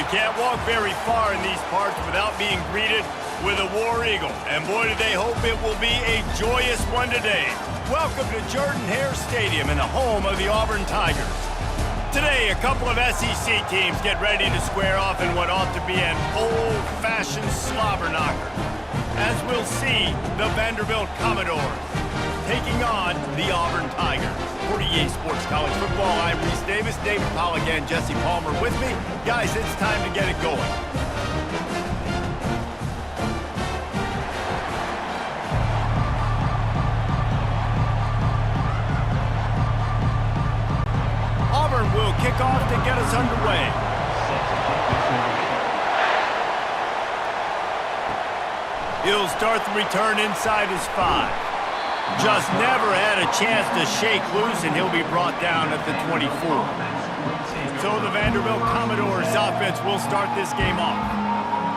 You can't walk very far in these parts without being greeted with a War Eagle. And boy, do they hope it will be a joyous one today. Welcome to Jordan-Hare Stadium in the home of the Auburn Tigers. Today, a couple of SEC teams get ready to square off in what ought to be an old-fashioned slobber knocker. As we'll see, the Vanderbilt Commodores taking on the Auburn Tigers. For EA Sports College Football, I'm Reese Davis, David Pollock, and Jesse Palmer with me. Guys, it's time to get it going. Auburn will kick off to get us underway. He'll start the return inside his 5. Just never had a chance to shake loose, and he'll be brought down at the 24. So the Vanderbilt Commodores offense will start this game off.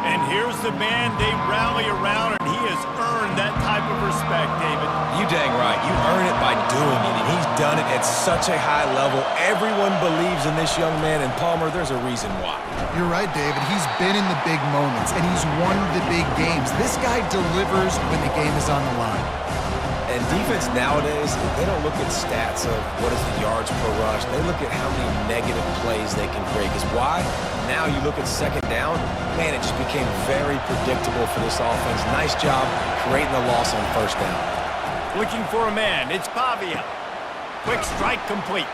And here's the man they rally around, and he has earned that type of respect, David. You dang right. You earn it by doing it, and he's done it at such a high level. Everyone believes in this young man, and Palmer, there's a reason why. You're right, David. He's been in the big moments, and he's won the big games. This guy delivers when the game is on the line. And defense nowadays, they don't look at stats of what is the yards per rush. They look at how many negative plays they can create. Because why? Now you look at second down, man, it just became very predictable for this offense. Nice job creating the loss on first down. Looking for a man. It's Pavia. Quick strike complete.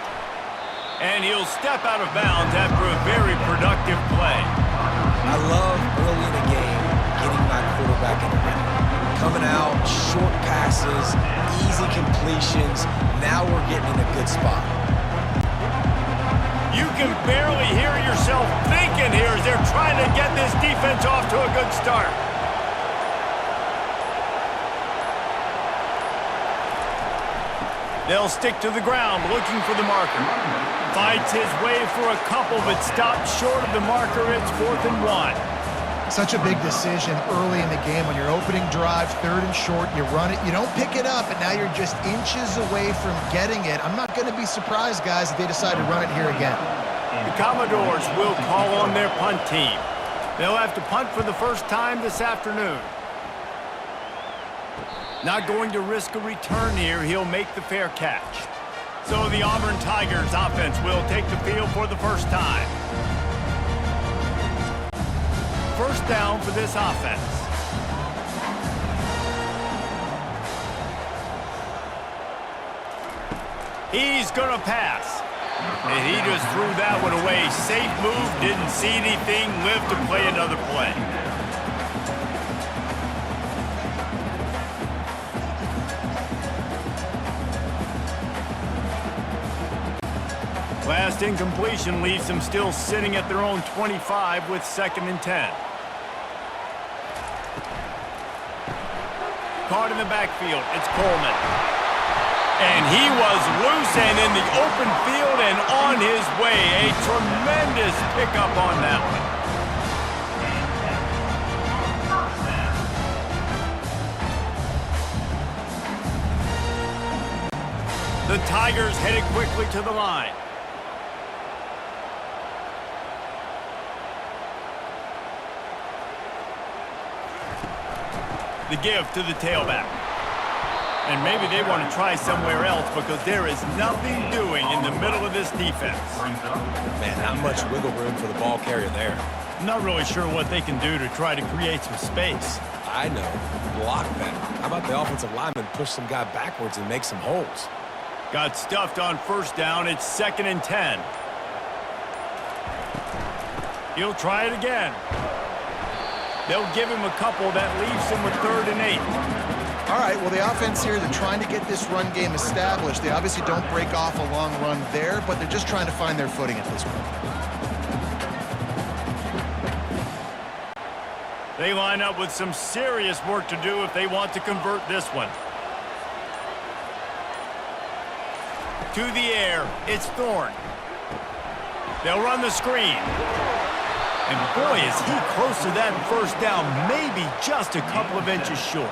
And he'll step out of bounds after a very productive play. I love early in the game getting my quarterback in the rhythm. Coming out, short passes, easy completions. Now we're getting in a good spot. You can barely hear yourself thinking here as they're trying to get this defense off to a good start. They'll stick to the ground looking for the marker. Fights his way for a couple, but stops short of the marker. It's 4th and 1. Such a big decision early in the game. When you're opening drive, 3rd and short, you run it, you don't pick it up, and now you're just inches away from getting it. I'm not going to be surprised, guys, if they decide to run it here again. The Commodores will call on their punt team. They'll have to punt for the first time this afternoon. Not going to risk a return here. He'll make the fair catch. So the Auburn Tigers offense will take the field for the first time. First down for this offense. He's going to pass. And he just threw that one away. Safe move, didn't see anything, lived to play another play. Last incompletion leaves them still sitting at their own 25 with 2nd and 10. Caught in the backfield, it's Coleman. And he was loose and in the open field and on his way. A tremendous pickup on that one. The Tigers headed quickly to the line. The give to the tailback. And maybe they want to try somewhere else because there is nothing doing in the middle of this defense. Man, not much wiggle room for the ball carrier there. I'm not really sure what they can do to try to create some space. I know. Block better. How about the offensive lineman push some guy backwards and make some holes? Got stuffed on first down. It's 2nd and 10. He'll try it again. They'll give him a couple. That leaves him with 3rd and 8. All right, well, the offense here, they're trying to get this run game established. They obviously don't break off a long run there, but they're just trying to find their footing at this point. They line up with some serious work to do if they want to convert this one. To the air, it's Thorne. They'll run the screen. And boy, is he close to that first down, maybe just a couple of inches short.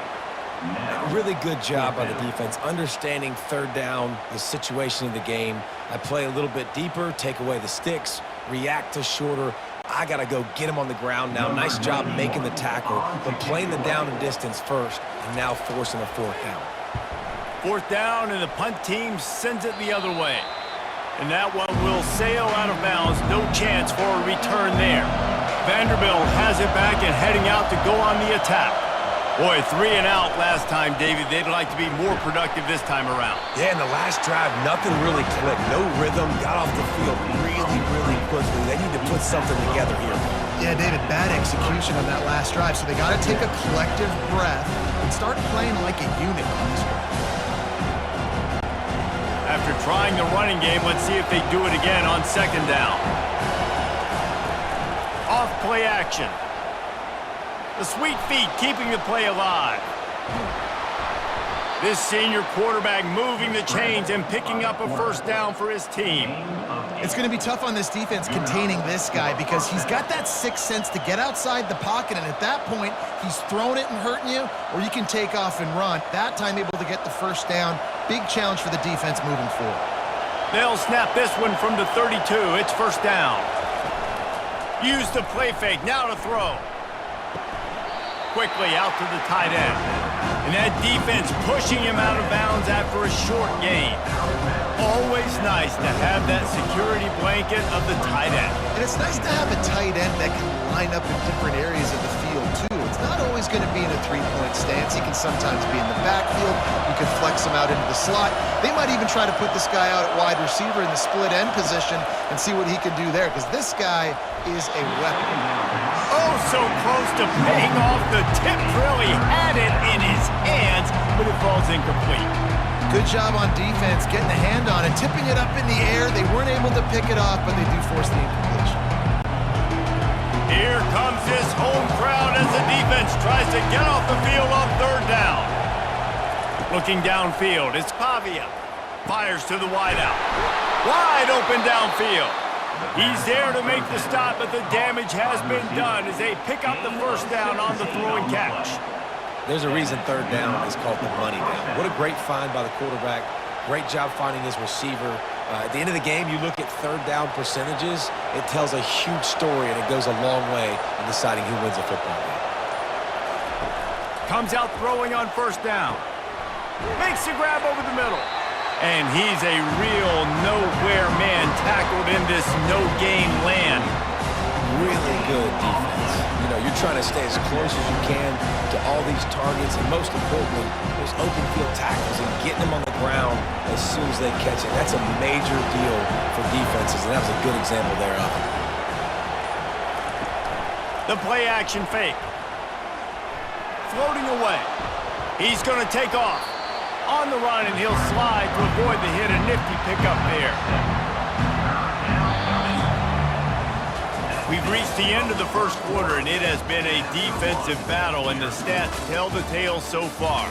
Really good job by the defense, understanding 3rd down, the situation of the game. I play a little bit deeper, take away the sticks, react to shorter I got to go get him on the ground now. Nice job making the tackle, but playing the down and distance first, and now forcing a fourth down. Fourth down, and the punt team sends it the other way. And that one will sail out of bounds. No chance for a return there. Vanderbilt has it back and heading out to go on the attack. Boy, 3 and out last time, David. They'd like to be more productive this time around. Yeah, in the last drive, nothing really clicked. No rhythm, got off the field really quickly. They need to put something together here. Yeah, David, bad execution on that last drive, so they got to take a collective breath and start playing like a unit on this one. After trying the running game, let's see if they do it again on second down. Off play action. The sweet feet keeping the play alive. This senior quarterback moving the chains and picking up a first down for his team. It's going to be tough on this defense containing this guy because he's got that sixth sense to get outside the pocket, and at that point, he's throwing it and hurting you, or you can take off and run. That time able to get the first down. Big challenge for the defense moving forward. They'll snap this one from the 32. It's first down. Use the play fake. Now to throw. Quickly out to the tight end. And that defense pushing him out of bounds after a short gain. Always nice to have that security blanket of the tight end. And it's nice to have a tight end that can line up in different areas of the field, too. It's not always going to be in a three-point stance. He can sometimes be in the backfield. You can flex him out into the slot. They might even try to put this guy out at wide receiver in the split end position and see what he can do there, because this guy is a weapon. Oh, so close to paying off the tip drill. He had it in his hands, but it falls incomplete. Good job on defense, getting the hand on it, tipping it up in the air. They weren't able to pick it off, but they do force the incompletion. Here comes this home crowd as the defense tries to get off the field on third down. Looking downfield, it's Pavia. Fires to the wideout. Wide open downfield. He's there to make the stop, but the damage has been done as they pick up the first down on the throw and catch. There's a reason third down is called the money down. What a great find by the quarterback. Great job finding his receiver. At the end of the game, you look at third down percentages, it tells a huge story, and it goes a long way in deciding who wins a football game. Comes out throwing on first down. Makes the grab over the middle. And he's a real nowhere man tackled in this no-game land. Really good defense. You know, you're trying to stay as close as you can to all these targets, and most importantly, those open field tackles and getting them on the ground as soon as they catch it. That's a major deal for defenses, and that was a good example there of it. The play action fake. Floating away. He's going to take off. On the run, and he'll slide to avoid the hit. A nifty pickup there. We've reached the end of the first quarter, and it has been a defensive battle, and the stats tell the tale so far.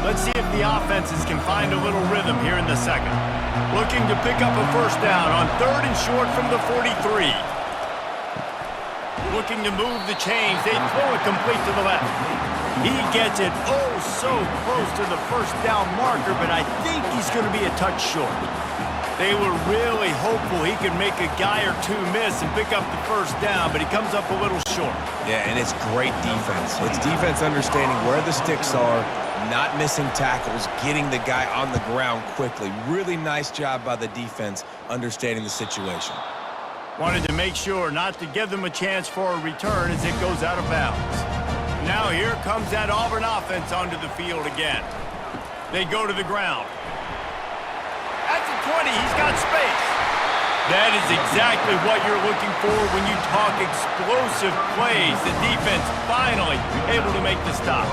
Let's see if the offenses can find a little rhythm here in the second. Looking to pick up a first down on third and short from the 43. Looking to move the chains. They throw it complete to the left. He gets it oh so close to the first down marker, but I think he's going to be a touch short. They were really hopeful he could make a guy or two miss and pick up the first down, but he comes up a little short. Yeah, and it's great defense. It's defense understanding where the sticks are, not missing tackles, getting the guy on the ground quickly. Really nice job by the defense understanding the situation. Wanted to make sure not to give them a chance for a return as it goes out of bounds. Now here comes that Auburn offense onto the field again. They go to the ground. At the 20, he's got space. That is exactly what you're looking for when you talk explosive plays. The defense finally able to make the stop.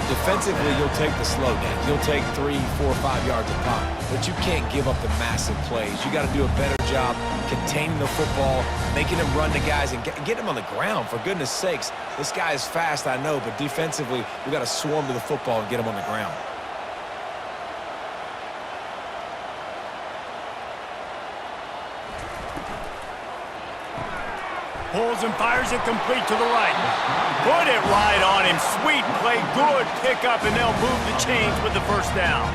Defensively, you'll take the slow games. You'll take 3, 4, 5 yards a pop, but you can't give up the massive plays. You got to do a better job containing the football, making him run to guys, and get him on the ground. For goodness sakes, this guy is fast, I know, but defensively, we got to swarm to the football and get him on the ground. Pulls and fires it complete to the right. Put it right on him. Sweet play, good pickup, and they'll move the chains with the first down.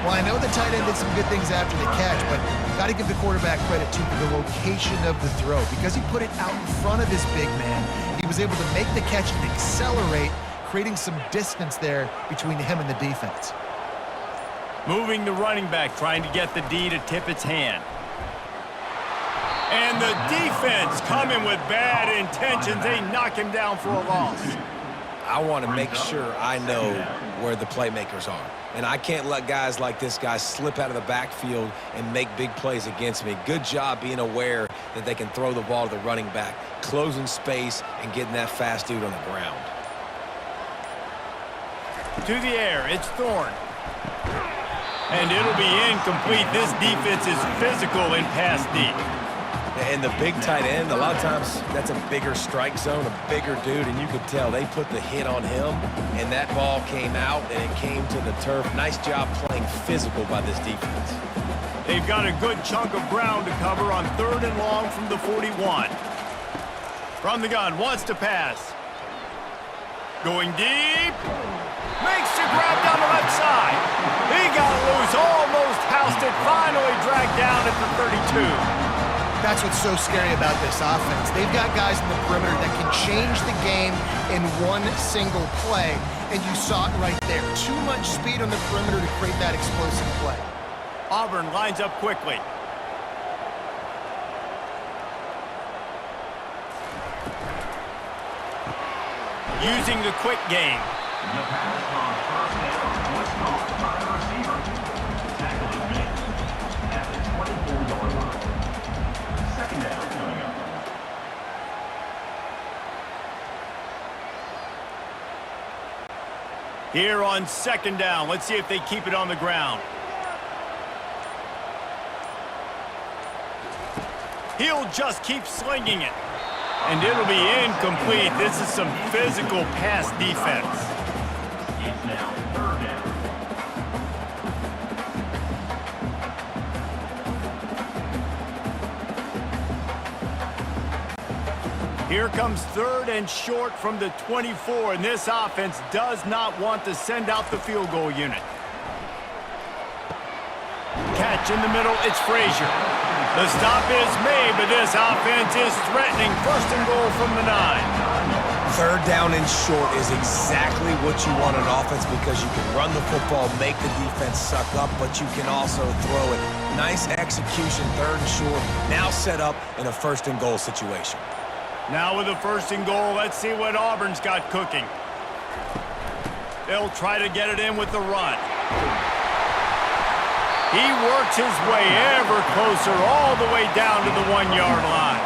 Well, I know the tight end did some good things after the catch, but got to give the quarterback credit to the location of the throw. Because he put it out in front of his big man, he was able to make the catch and accelerate, creating some distance there between him and the defense. Moving the running back, trying to get the D to tip its hand. And the defense coming with bad intentions. They knock him down for a loss. I want to make sure I know where the playmakers are. And I can't let guys like this guy slip out of the backfield and make big plays against me. Good job being aware that they can throw the ball to the running back, closing space, and getting that fast dude on the ground. To the air, it's Thorne. And it'll be incomplete. This defense is physical in pass deep. And the big tight end, a lot of times that's a bigger strike zone, a bigger dude, and you could tell they put the hit on him, and that ball came out, and it came to the turf. Nice job playing physical by this defense. They've got a good chunk of ground to cover on 3rd and long from the 41. From the gun, wants to pass. Going deep. Makes the grab down the left side. He got loose, almost housed it, finally dragged down at the 32. That's what's so scary about this offense. They've got guys in the perimeter that can change the game in one single play, and you saw it right there. Too much speed on the perimeter to create that explosive play. Auburn lines up quickly. Using the quick game. The pass on 1st down was caught by the receiver. Tackle is made at the 24-yard line. 2nd down coming up. Here on 2nd down, let's see if they keep it on the ground. He'll just keep slinging it. And it'll be incomplete. This is some physical pass defense. It's now 3rd down. Here comes 3rd and short from the 24, and this offense does not want to send out the field goal unit. Catch in the middle, it's Frazier. The stop is made, but this offense is threatening. 1st and goal from the 9. 3rd down and short is exactly what you want on offense because you can run the football, make the defense suck up, but you can also throw it. Nice execution, 3rd and short, now set up in a 1st and goal situation. Now with a 1st and goal, let's see what Auburn's got cooking. They'll try to get it in with the run. He works his way ever closer all the way down to the 1-yard line.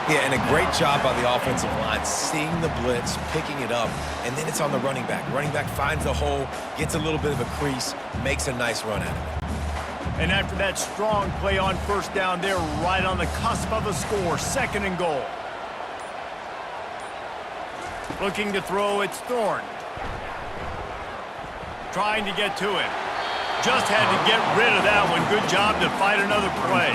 Yeah, and a great job by the offensive line, seeing the blitz, picking it up, and then it's on the running back. Running back finds the hole, gets a little bit of a crease, makes a nice run out of it. And after that strong play on 1st down, they're right on the cusp of a score. 2nd and goal. Looking to throw, it's Thorne. Trying to get to it. Just had to get rid of that one. Good job to fight another play.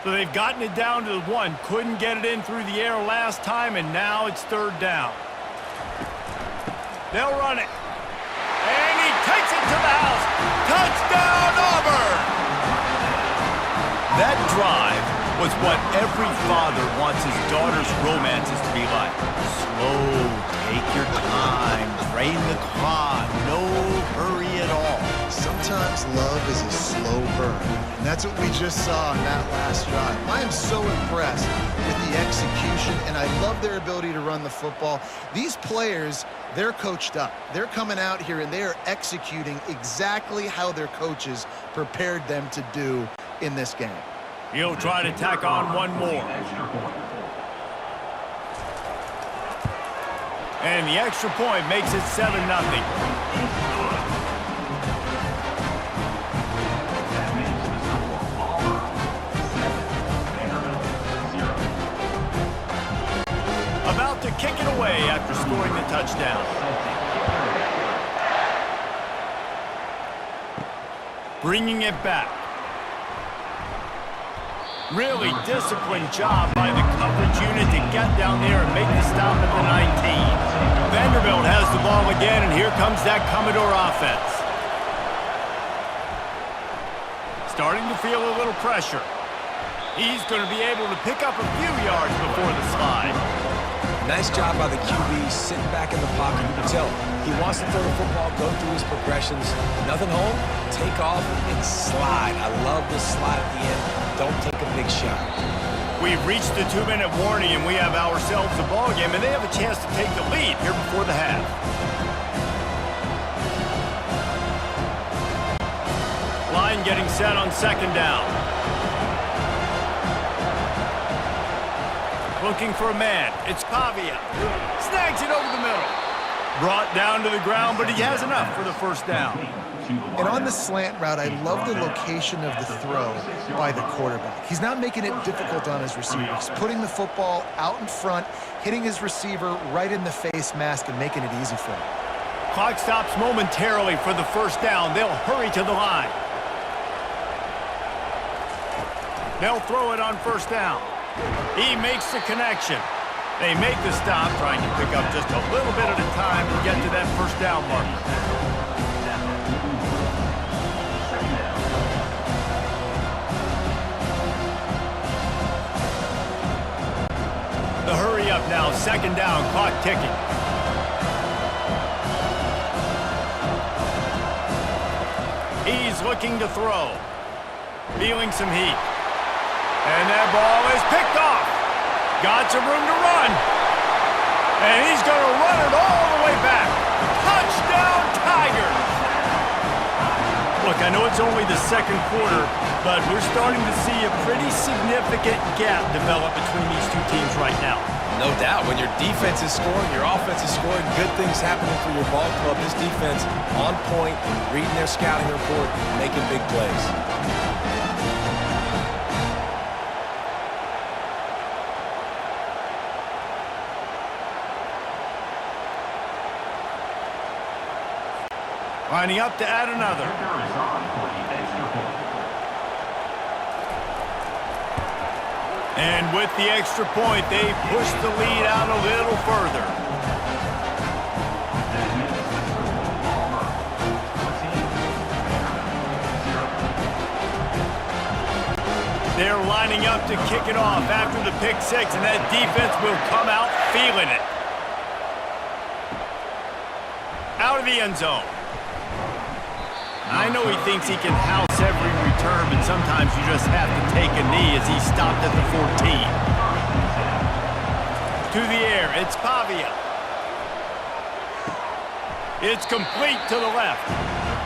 So they've gotten it down to the 1. Couldn't get it in through the air last time, and now it's 3rd down. They'll run it. And he takes it to the house. Touchdown, Auburn! That drive was what every father wants his daughter's romances to be like. Slow, take your time, drain the clock, no hurry at all. Sometimes love is a slow burn, and that's what we just saw on that last drive. I am so impressed with the execution, and I love their ability to run the football. These players, they're coached up. They're coming out here, and they are executing exactly how their coaches prepared them to do in this game. He'll try to tack on one more. And the extra point makes it 7-0. About to kick it away after scoring the touchdown. bringing it back. Really disciplined job by the coverage unit to get down there and make the stop at the 19. Vanderbilt has the ball again, and here comes that Commodore offense. Starting to feel a little pressure. He's going to be able to pick up a few yards before the slide. Nice job by the QB, sitting back in the pocket. You can tell he wants to throw the football, go through his progressions. Nothing home, take off, and slide. I love the slide at the end. Don't take a big shot. We've reached the 2-minute warning, and we have ourselves a ball game, and they have a chance to take the lead here before the half. Line getting set on second down. Looking for a man. It's Pavia. Snags it over the middle. Brought down to the ground, but he has enough for the first down. And on the slant route, I love the location of the throw by the quarterback. He's not making it difficult on his receiver. He's putting the football out in front, hitting his receiver right in the face mask and making it easy for him. Clock stops momentarily for the first down. They'll hurry to the line. They'll throw it on first down. He makes the connection. They make the stop, trying to pick up just a little bit at a time to get to that first down marker. The hurry up now, second down, clock ticking. He's looking to throw. Feeling some heat. And that ball is picked off. Got some room to run. And he's going to run it all the way back. Touchdown, Tigers! Look, I know it's only the second quarter, but we're starting to see a pretty significant gap develop between these two teams right now. No doubt. When your defense is scoring, your offense is scoring, good things happening for your ball club. This defense on point, reading their scouting report, making big plays. Lining up to add another. And with the extra point, they push the lead out a little further. They're lining up to kick it off after the pick six, and that defense will come out feeling it. Out of the end zone. I know he thinks he can house every return, but sometimes you just have to take a knee as he stopped at the 14. To the air, it's Pavia. It's complete to the left.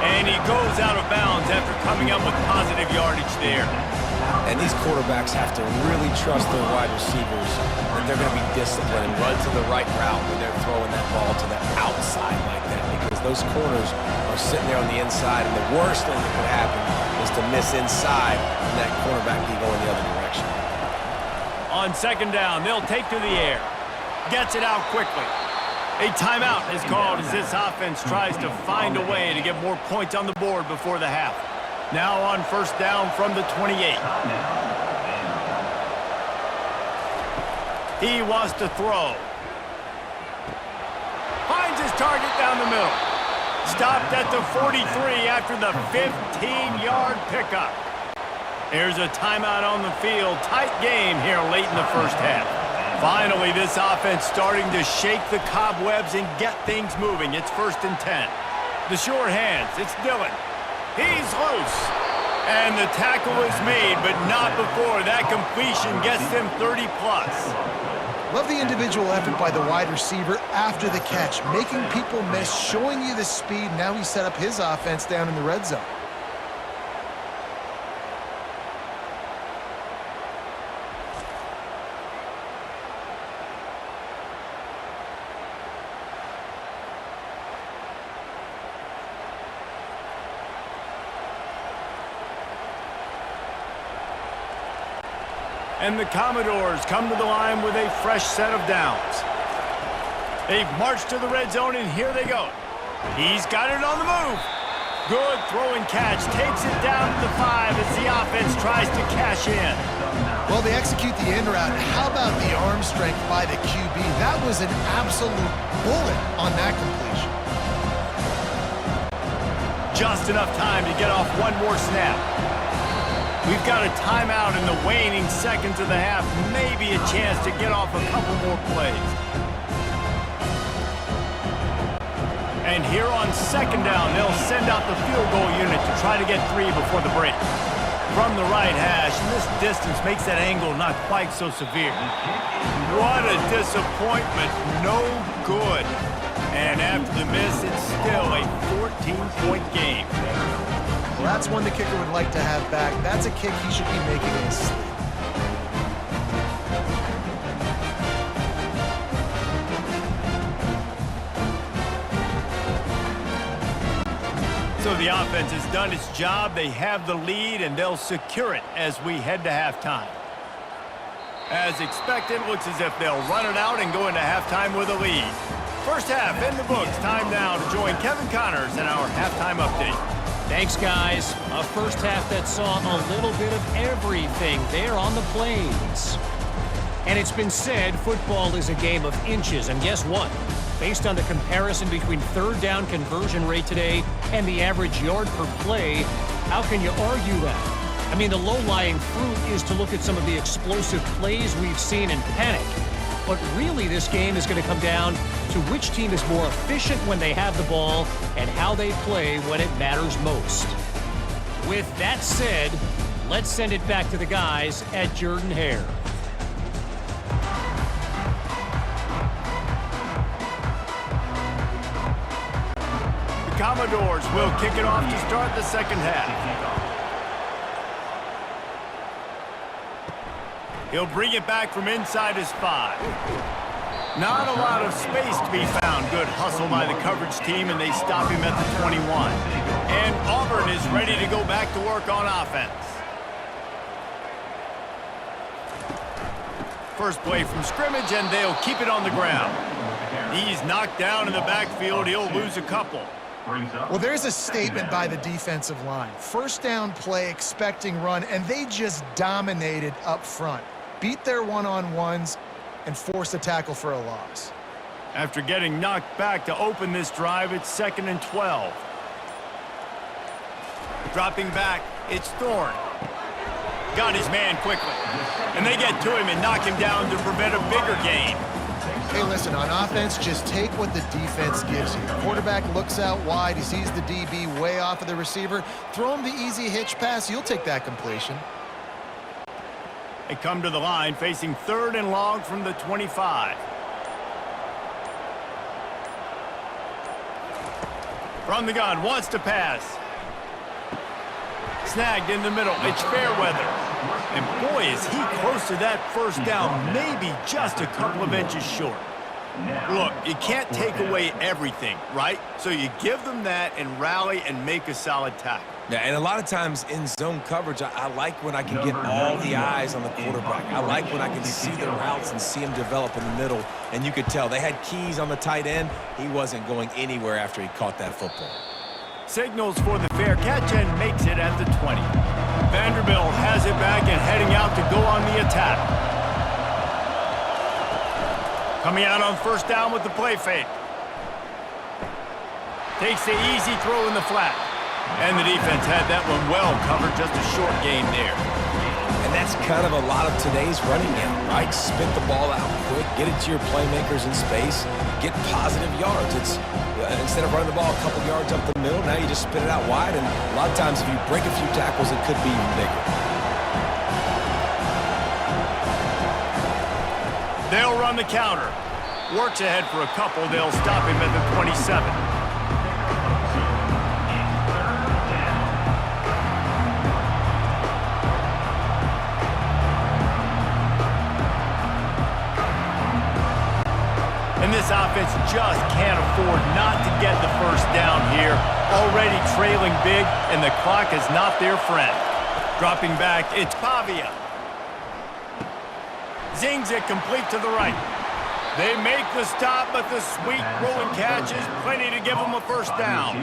And he goes out of bounds after coming up with positive yardage there. And these quarterbacks have to really trust their wide receivers that they're going to be disciplined and run to the right route when they're throwing that ball to the outside like that, because those corners are sitting there on the inside, and the worst thing that could happen is to miss inside and that cornerback can go in the other direction. On second down, they'll take to the air. Gets it out quickly. A timeout is called as this offense tries to find a way to get more points on the board before the half. Now on first down from the 28. He wants to throw. Finds his target down the middle. Stopped at the 43 after the 15-yard pickup. There's a timeout on the field. Tight game here late in the first half. Finally, this offense starting to shake the cobwebs and get things moving. It's 1st and 10. The short hands. It's Dillon. He's loose. And the tackle is made, but not before that completion gets them 30-plus. Love the individual effort by the wide receiver after the catch, making people miss, showing you the speed. Now he set up his offense down in the red zone. And the Commodores come to the line with a fresh set of downs. They've marched to the red zone, and here they go. He's got it on the move. Good throw and catch. Takes it down to the 5 as the offense tries to cash in. Well, they execute the in route. How about the arm strength by the QB? That was an absolute bullet on that completion. Just enough time to get off one more snap. We've got a timeout in the waning seconds of the half. Maybe a chance to get off a couple more plays. And here on second down, they'll send out the field goal unit to try to get 3 before the break. From the right hash, and this distance makes that angle not quite so severe. What a disappointment. No good. And after the miss, it's still a 14-point game. Well, that's one the kicker would like to have back. That's a kick he should be making in his sleep. So the offense has done its job. They have the lead, and they'll secure it as we head to halftime. As expected, looks as if they'll run it out and go into halftime with a lead. First half in the books. Time now to join Kevin Connors in our halftime update. Thanks, guys. A first half that saw a little bit of everything there on the plains. And it's been said football is a game of inches. And guess what? Based on the comparison between third down conversion rate today and the average yard per play, how can you argue that? I mean, the low-lying fruit is to look at some of the explosive plays we've seen in panic. But really, this game is going to come down to which team is more efficient when they have the ball and how they play when it matters most. With that said, let's send it back to the guys at Jordan-Hare. The Commodores will kick it off to start the second half. He'll bring it back from inside his 5. Not a lot of space to be found. Good hustle by the coverage team, and they stop him at the 21. And Auburn is ready to go back to work on offense. First play from scrimmage, and they'll keep it on the ground. He's knocked down in the backfield. He'll lose a couple. Well, there's a statement by the defensive line. First down play, expecting run, and they just dominated up front. Beat their one-on-ones and forced a tackle for a loss. After getting knocked back to open this drive, it's 2nd and 12. Dropping back, it's Thorne. Got his man quickly. And they get to him and knock him down to prevent a bigger gain. Hey, listen, on offense, just take what the defense gives you. The quarterback looks out wide. He sees the DB way off of the receiver. Throw him the easy hitch pass. You'll take that completion. They come to the line facing 3rd and long from the 25. From the gun, wants to pass. Snagged in the middle. It's Fairweather. And boy, is he close to that first down, maybe just a couple of inches short. Look, you can't take away everything, right? So you give them that and rally and make a solid tackle. Yeah, and a lot of times in zone coverage, I like when I can get all the eyes on the quarterback. I like when I can see the routes and see him develop in the middle. And you could tell they had keys on the tight end. He wasn't going anywhere after he caught that football. Signals for the fair catch and makes it at the 20. Vanderbilt has it back and heading out to go on the attack. Coming out on first down with the play fake. Takes the easy throw in the flat. And the defense had that one well covered, just a short gain there. And that's kind of a lot of today's running game, right? Spit the ball out quick, get it to your playmakers in space, get positive yards. It's instead of running the ball a couple yards up the middle, now you just spit it out wide, and a lot of times if you break a few tackles, it could be even bigger. They'll run the counter. Works ahead for a couple. They'll stop him at the 27. And this offense just can't afford not to get the first down here. Already trailing big, and the clock is not their friend. Dropping back, it's Pavia. Zings it complete to the right. They make the stop, but the sweet rolling catch is plenty to give them a first down.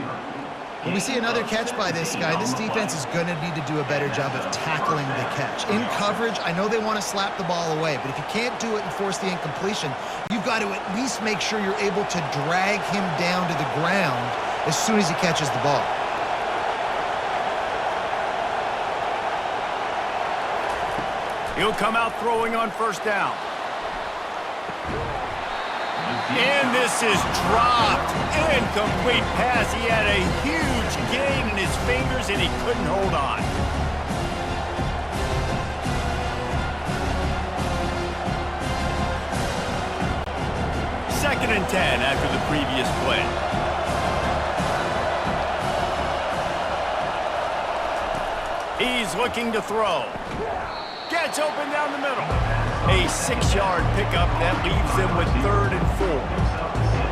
When we see another catch by this guy, this defense is going to need to do a better job of tackling the catch. In coverage, I know they want to slap the ball away, but if you can't do it and force the incompletion, you've got to at least make sure you're able to drag him down to the ground as soon as he catches the ball. He'll come out throwing on first down. And this is dropped. Incomplete pass. He had a huge gain in his fingers, and he couldn't hold on. Second and 10 after the previous play. He's looking to throw. Gets open down the middle. A 6-yard pickup that leaves them with 3rd and 4.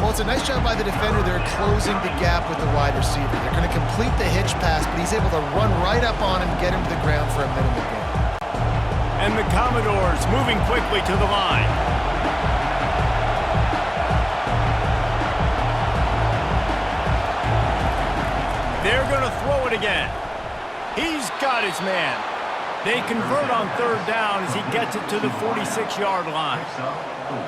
Well, it's a nice job by the defender. They're closing the gap with the wide receiver. They're going to complete the hitch pass, but he's able to run right up on him, get him to the ground for a minimal gain. And the Commodores moving quickly to the line. They're going to throw it again. He's got his man. They convert on 3rd down as he gets it to the 46-yard line.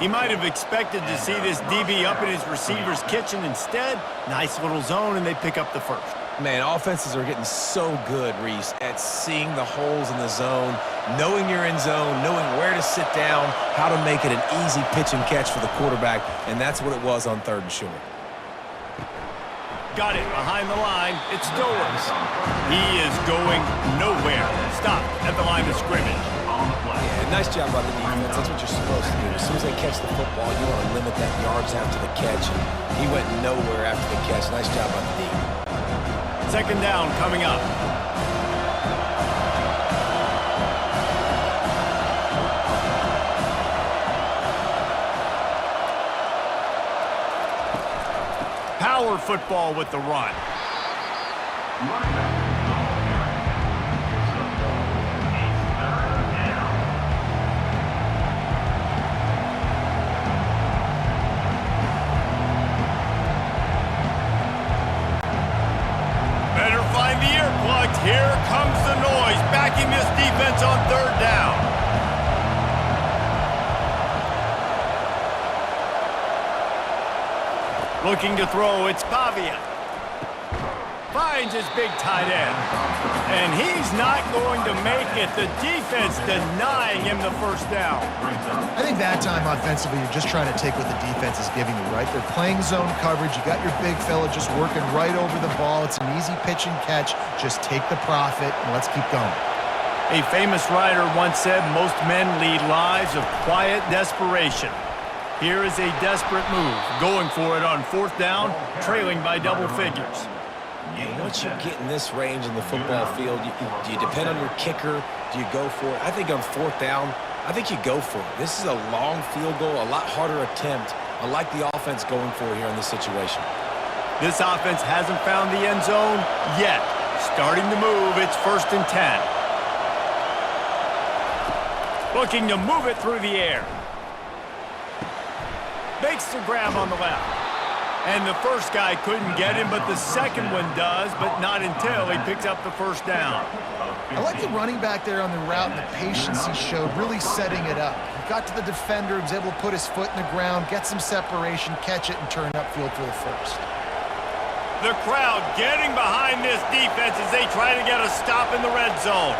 He might have expected to see this DB up in his receiver's kitchen. Instead, nice little zone, and they pick up the first. Man, offenses are getting so good, Reese, at seeing the holes in the zone, knowing you're in zone, knowing where to sit down, how to make it an easy pitch and catch for the quarterback, and that's what it was on 3rd and short. Got it behind the line. It's Stowers. He is going nowhere. Stop at the line of scrimmage. Yeah, nice job by the defense. That's what you're supposed to do. As soon as they catch the football, you want to limit that yards after the catch. And he went nowhere after the catch. Nice job by the D. 2nd down coming up. Power football with the run. Better find the earplugs. Here comes the noise, backing this defense on 3rd down. Looking to throw, it's Pavia. Finds his big tight end. And he's not going to make it. The defense denying him the 1st down. I think that time offensively, you're just trying to take what the defense is giving you, right? They're playing zone coverage. You got your big fella just working right over the ball. It's an easy pitch and catch. Just take the profit and let's keep going. A famous writer once said, most men lead lives of quiet desperation. Here is a desperate move, going for it on 4th down, trailing by double figures. And once you get in this range in the football field, do you depend on your kicker? Do you go for it? I think on 4th down, I think you go for it. This is a long field goal, a lot harder attempt. I like the offense going for it here in this situation. This offense hasn't found the end zone yet. Starting to move, it's 1st and 10. Looking to move it through the air. Makes the grab on the left. And the first guy couldn't get him, but the second one does, but not until he picks up the 1st down. I like the running back there on the route and the patience he showed, really setting it up. He got to the defender, was able to put his foot in the ground, get some separation, catch it, and turn upfield for the 1st. The crowd getting behind this defense as they try to get a stop in the red zone.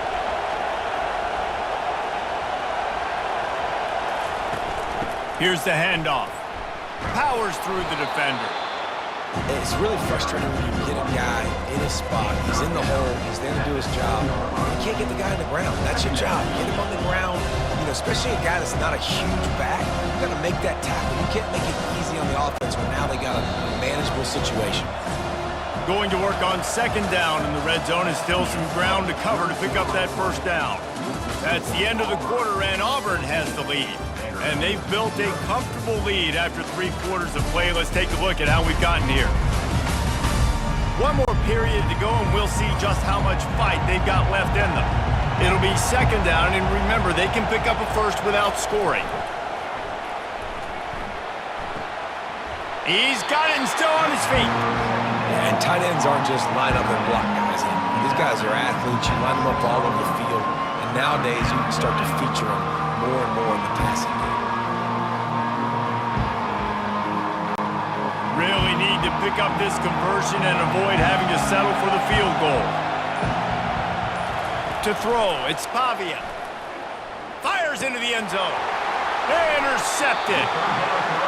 Here's the handoff. Powers through the defender. It's really frustrating when you get a guy in his spot. He's in the hole. He's there to do his job. You can't get the guy on the ground. That's your job. Get him on the ground. You know, especially a guy that's not a huge back. You got to make that tackle. You can't make it easy on the offense when now they got a manageable situation. Going to work on 2nd down in the red zone is still some ground to cover to pick up that 1st down. That's the end of the quarter, and Auburn has the lead. And they've built a comfortable lead after 3 quarters of play. Let's take a look at how we've gotten here. One more period to go, and we'll see just how much fight they've got left in them. It'll be 2nd down, and remember, they can pick up a 1st without scoring. He's got it and still on his feet. And tight ends aren't just line up and block guys. These guys are athletes. You line them up all over the field. And nowadays, you can start to feature them more and more in the passing game. Really need to pick up this conversion and avoid having to settle for the field goal. To throw, it's Pavia. Fires into the end zone. Intercepted.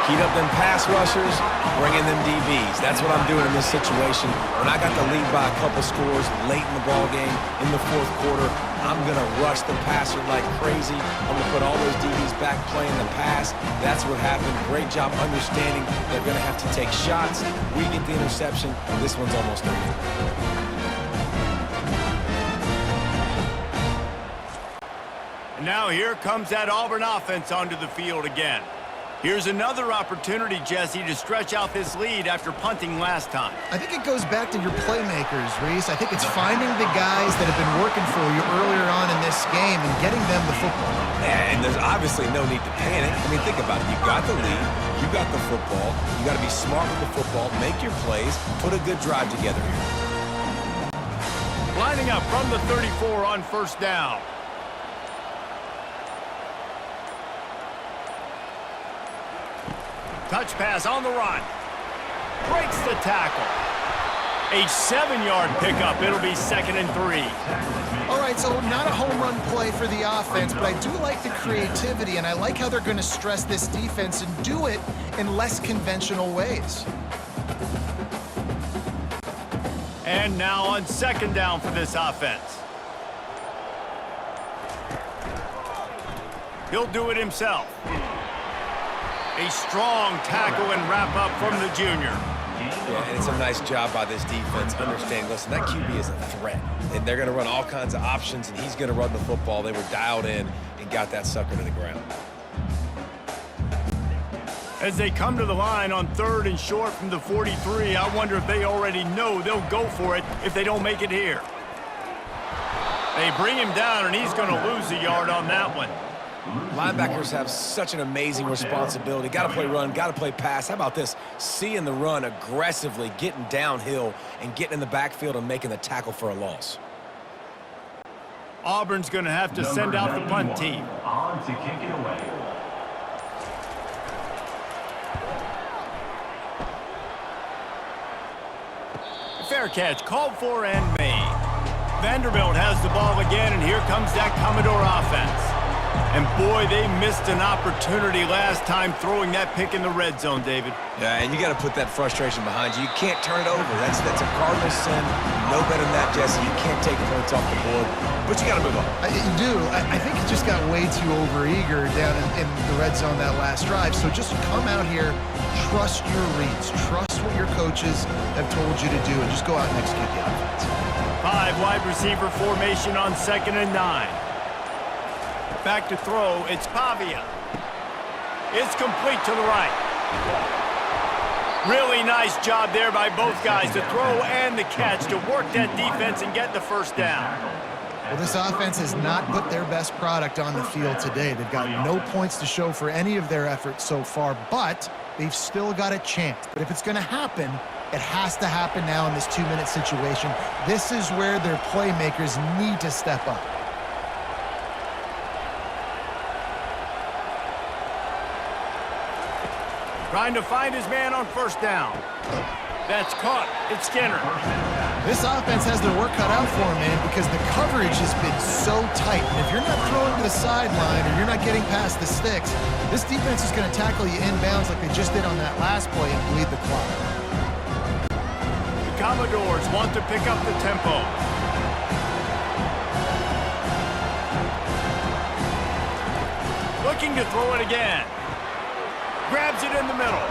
Heat up them pass rushers, bring in them DBs. That's what I'm doing in this situation. When I got the lead by a couple scores late in the ball game, in the fourth quarter, I'm going to rush the passer like crazy. I'm going to put all those DBs back playing the pass. That's what happened. Great job understanding they're going to have to take shots. We get the interception. This one's almost over. Now here comes that Auburn offense onto the field again. Here's another opportunity, Jesse, to stretch out this lead after punting last time. I think it goes back to your playmakers, Reese. I think it's finding the guys that have been working for you earlier on in this game and getting them the football. And there's obviously no need to panic. I mean, think about it. You got the lead. You got the football. You got to be smart with the football. Make your plays. Put a good drive together here. Lining up from the 34 on first down. Touch pass on the run. Breaks the tackle. A 7-yard pickup. It'll be 2nd and 3. All right, so not a home run play for the offense, but I do like the creativity, and I like how they're going to stress this defense and do it in less conventional ways. And now on 2nd down for this offense. He'll do it himself. A strong tackle and wrap up from the junior. Yeah, and it's a nice job by this defense. Understand, listen, that QB is a threat. And they're going to run all kinds of options, and he's going to run the football. They were dialed in and got that sucker to the ground. As they come to the line on 3rd and short from the 43, I wonder if they already know they'll go for it if they don't make it here. They bring him down, and he's going to lose a yard on that one. Linebackers have such an amazing responsibility. Got to play run, got to play pass. How about this? Seeing the run aggressively, getting downhill, and getting in the backfield and making the tackle for a loss. Auburn's going to have to send out the punt team. On to kick it away. Fair catch, called for and made. Vanderbilt has the ball again, and here comes that Commodore offense. And boy, they missed an opportunity last time throwing that pick in the red zone, David. Yeah, and you got to put that frustration behind you. You can't turn it over. That's a cardinal sin. No better than that, Jesse. You can't take points off the board, but you got to move on. You do. I think he just got way too overeager down in the red zone that last drive. So just come out here, trust your reads, trust what your coaches have told you to do, and just go out and execute the offense. 5 wide receiver formation on 2nd and 9. Back to throw, it's Pavia. It's complete to the right. Really nice job there by both guys, the throw and the catch, to work that defense and get the first down. Well, this offense has not put their best product on the field today. They've got no points to show for any of their efforts so far, but they've still got a chance. But if it's going to happen, it has to happen now in this 2-minute situation. This is where their playmakers need to step up. Trying to find his man on first down. That's caught. It's Skinner. This offense has their work cut out for them, man, because the coverage has been so tight. And if you're not throwing to the sideline or you're not getting past the sticks, this defense is going to tackle you inbounds like they just did on that last play and bleed the clock. The Commodores want to pick up the tempo. Looking to throw it again. Grabs it in the middle.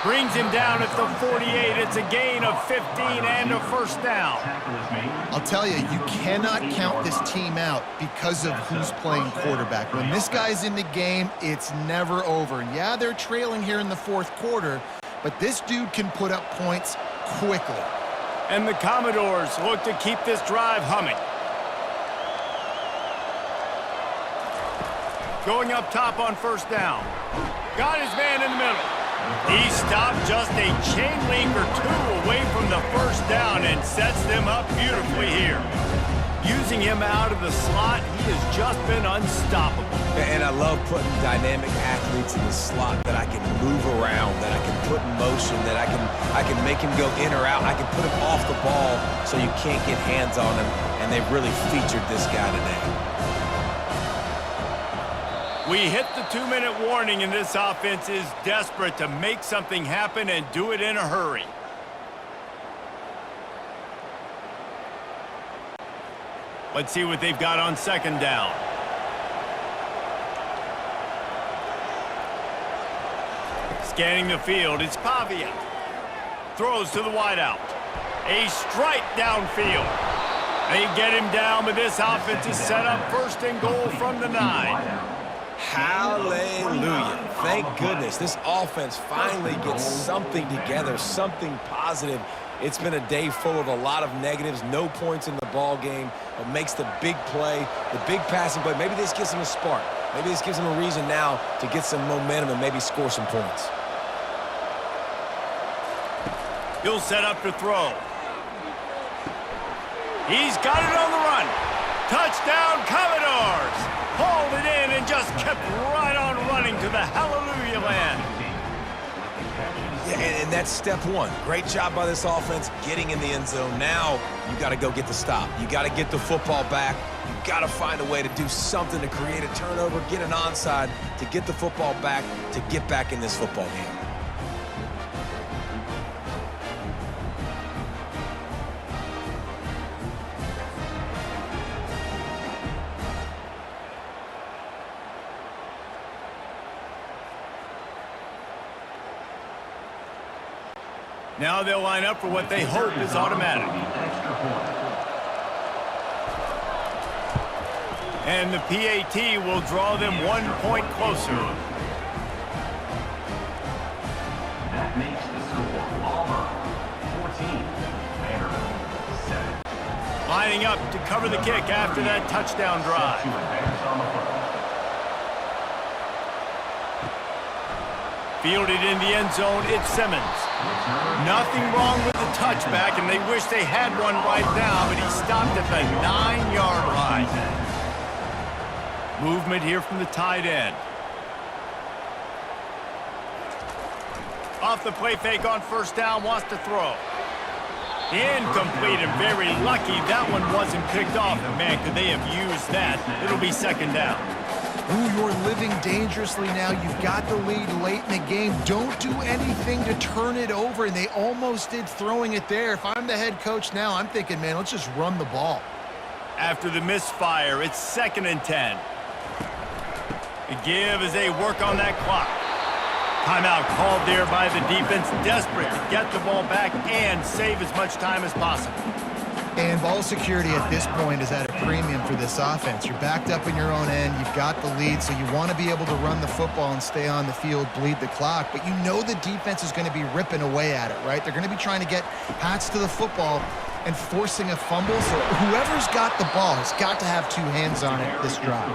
Brings him down at the 48. It's a gain of 15 and a first down. I'll tell you, you cannot count this team out because of who's playing quarterback. When this guy's in the game, it's never over. Yeah, they're trailing here in the fourth quarter, but this dude can put up points quickly. And the Commodores look to keep this drive humming. Going up top on first down. Got his man in the middle. He stopped just a chain link or two away from the first down and sets them up beautifully here. Using him out of the slot, he has just been unstoppable. And I love putting dynamic athletes in the slot that I can move around, that I can put in motion, that I can make him go in or out. I can put him off the ball so you can't get hands on him, and they've really featured this guy today. We hit the 2-minute warning, and this offense is desperate to make something happen and do it in a hurry. Let's see what they've got on second down. Scanning the field, it's Pavia. Throws to the wideout. A strike downfield. They get him down, but this offense is set up first and goal from the 9. Hallelujah. Thank goodness. This offense finally gets something together, something positive. It's been a day full of a lot of negatives, no points in the ball game, but makes the big play, the big passing play. Maybe this gives him a spark. Maybe this gives him a reason now to get some momentum and maybe score some points. He'll set up to throw. He's got it on the run. Touchdown, Commodores! Hauled it in and just kept right on running to the hallelujah land. Yeah, and that's step one. Great job by this offense getting in the end zone. Now you got to go get the stop. You got to get the football back. You got to find a way to do something to create a turnover, get an onside, to get the football back, to get back in this football game. Now they'll line up for what they hope is automatic. And the PAT will draw them 1 point closer. That makes the score Auburn 14, Vanderbilt 7. Lining up to cover the kick after that touchdown drive. Fielded in the end zone, it's Simmons. Nothing wrong with the touchback, and they wish they had one right now, but he stopped at the 9-yard line. Movement here from the tight end. Off the play fake on first down, wants to throw. Incomplete, and very lucky that one wasn't picked off. Man, could they have used that? It'll be second down. Ooh, you're living dangerously now. You've got the lead late in the game. Don't do anything to turn it over, and they almost did throwing it there. If I'm the head coach now, I'm thinking, man, let's just run the ball. After the misfire, it's 2nd and 10. The give as they work on that clock. Timeout called there by the defense, desperate to get the ball back and save as much time as possible. And ball security at this point is at a premium for this offense. You're backed up in your own end. You've got the lead, so you want to be able to run the football and stay on the field, bleed the clock. But you know the defense is going to be ripping away at it, right? They're going to be trying to get Pats to the football and forcing a fumble. So whoever's got the ball has got to have 2 hands on it this drive.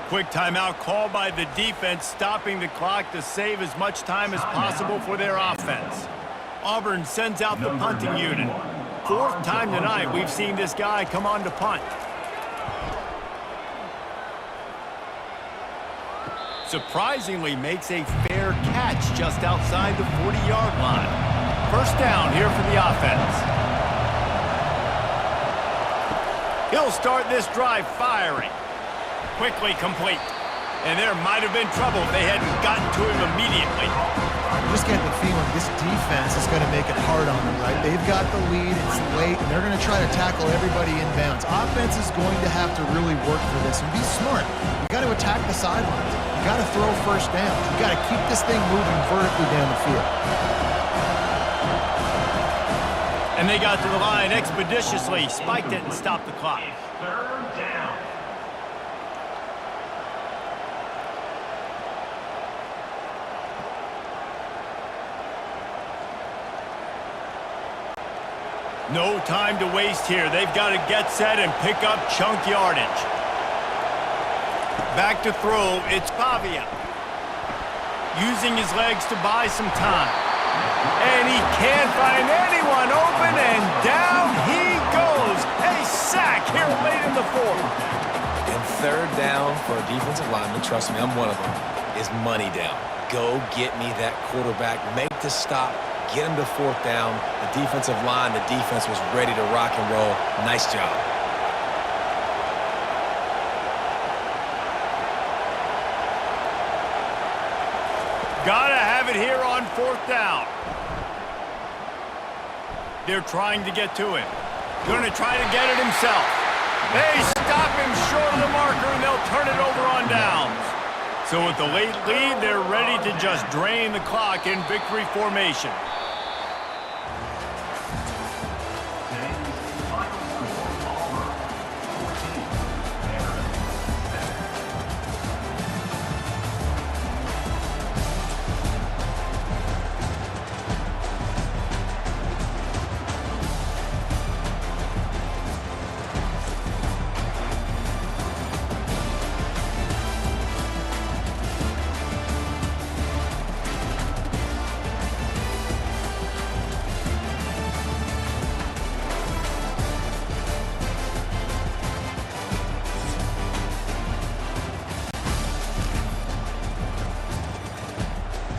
Quick timeout called by the defense, stopping the clock to save as much time as possible for their offense. Auburn sends out the punting unit. 4th time tonight we've seen this guy come on to punt. Surprisingly makes a fair catch just outside the 40-yard line. First down here for the offense. He'll start this drive firing. Quickly complete. And there might have been trouble if they hadn't gotten to him immediately. I just get the feeling this defense is going to make it hard on them, right? They've got the lead, it's late, and they're going to try to tackle everybody inbounds. Offense is going to have to really work for this and be smart. You got to attack the sidelines. You got to throw first down. You got to keep this thing moving vertically down the field. And they got to the line expeditiously, spiked it and stopped the clock. 3rd down. No time to waste here. They've got to get set and pick up chunk yardage. Back to throw, it's Pavia. using his legs to buy some time. And he can't find anyone open, and down he goes. A sack here late in the fourth. And third down for a defensive lineman, trust me, I'm one of them, is money down. Go get me that quarterback, make the stop, get him to fourth down. The defensive line, the defense was ready to rock and roll. Nice job. Gotta have it here on fourth down. They're trying to get to him. Gonna try to get it himself. They stop him short of the marker, and they'll turn it over on downs. So with the late lead, they're ready to just drain the clock in victory formation. Today's final score, Auburn 14,